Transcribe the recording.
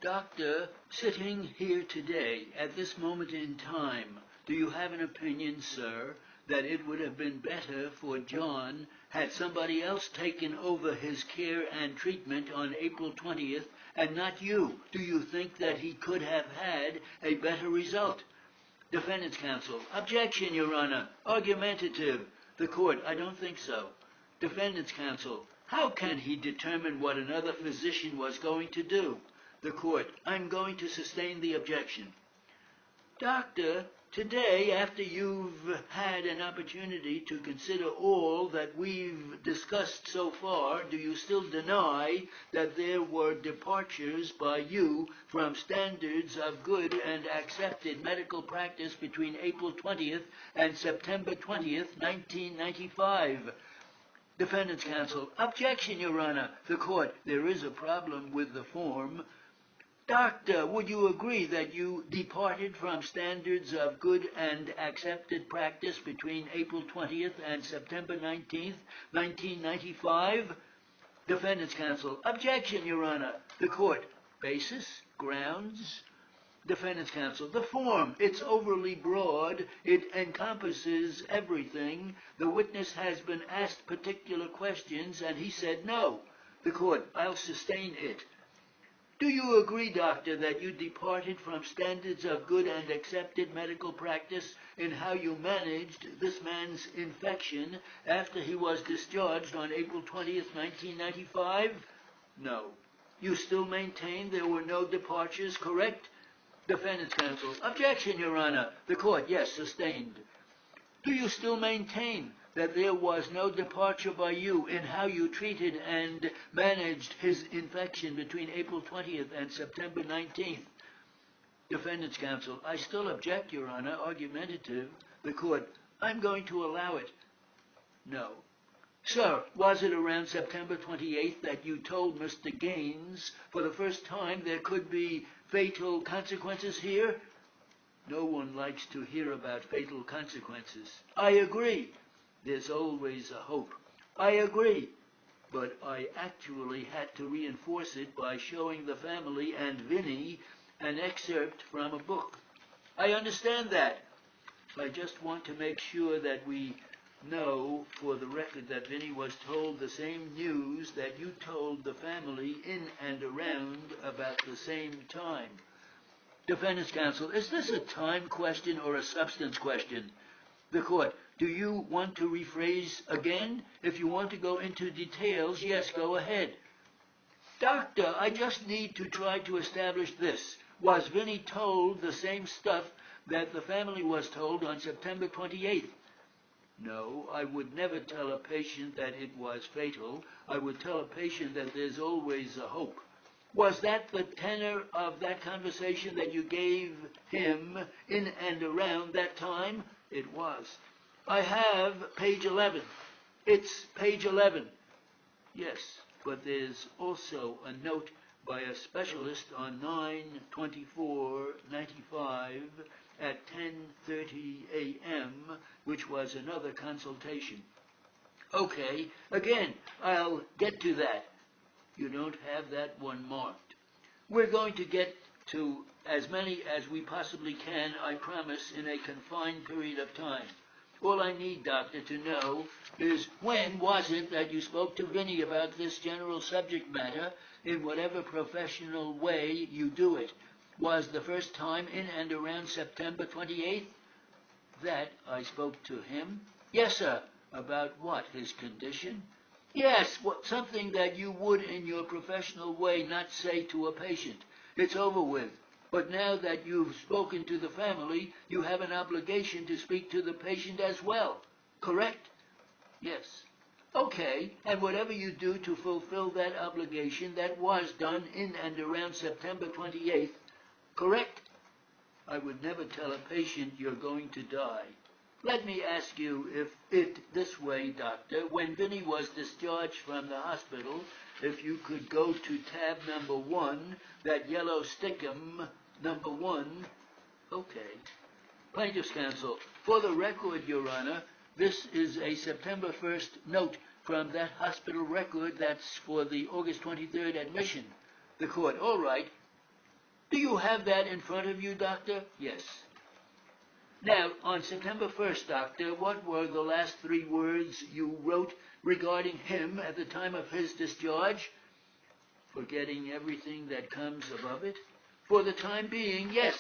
Doctor, sitting here today, at this moment in time, do you have an opinion, sir, that it would have been better for John had somebody else taken over his care and treatment on April 20th and not you? Do you think that he could have had a better result? Defendant's counsel. Objection, Your Honor. Argumentative. The court. I don't think so. Defendant's counsel. How can he determine what another physician was going to do? The court. I'm going to sustain the objection. Doctor, today, after you've had an opportunity to consider all that we've discussed so far, do you still deny that there were departures by you from standards of good and accepted medical practice between April 20th and September 20th, 1995? Defendant's counsel. Objection, Your Honor. The court. There is a problem with the form. Doctor, would you agree that you departed from standards of good and accepted practice between April 20th and September 19th, 1995? Defendant's counsel. Objection, Your Honor. The court. Basis? Grounds? Defendant's counsel. The form. It's overly broad. It encompasses everything. The witness has been asked particular questions and he said no. The court. I'll sustain it. Do you agree, doctor, that you departed from standards of good and accepted medical practice in how you managed this man's infection after he was discharged on April 20th, 1995? No. You still maintain there were no departures, correct? Defendant's counsel. Objection, Your Honor. The court. Yes, sustained. Do you still maintain that there was no departure by you in how you treated and managed his infection between April 20th and September 19th? Defendant's counsel. I still object, Your Honor. Argumentative. The court. I'm going to allow it. No. Sir, was it around September 28th that you told Mr. Gaines for the first time there could be fatal consequences here? No one likes to hear about fatal consequences. I agree. There's always a hope. I agree. But I actually had to reinforce it by showing the family and Vinny an excerpt from a book. I understand that. I just want to make sure that we know for the record that Vinny was told the same news that you told the family in and around about the same time. Defendant's counsel. Is this a time question or a substance question? The court. Do you want to rephrase again? If you want to go into details, yes, go ahead. Doctor, I just need to try to establish this. Was Vinny told the same stuff that the family was told on September 28th? No, I would never tell a patient that it was fatal. I would tell a patient that there's always a hope. Was that the tenor of that conversation that you gave him in and around that time? It was. I have page 11. It's page 11. Yes, but there's also a note by a specialist on 9/24/95 at 10:30 a.m., which was another consultation. Okay, again, I'll get to that. You don't have that one marked. We're going to get to as many as we possibly can, I promise, in a confined period of time. All I need, doctor, to know is when was it that you spoke to Vinny about this general subject matter in whatever professional way you do it? Was the first time in and around September 28th? That I spoke to him? Yes, sir. About what, his condition? Yes, something that you would in your professional way not say to a patient. It's over with. But now that you've spoken to the family, you have an obligation to speak to the patient as well. Correct? Yes. Okay, and whatever you do to fulfill that obligation, that was done in and around September 28th. Correct? I would never tell a patient you're going to die. Let me ask you this way, doctor. When Vinny was discharged from the hospital, if you could go to tab number 1, that yellow stickum, number 1. Okay. Plaintiff's counsel, for the record, Your Honor, this is a September 1st note from that hospital record that's for the August 23rd admission. The court, all right. Do you have that in front of you, Doctor? Yes. Now, on September 1st, Doctor, what were the last 3 words you wrote regarding him at the time of his discharge? Forgetting everything that comes above it? For the time being, yes.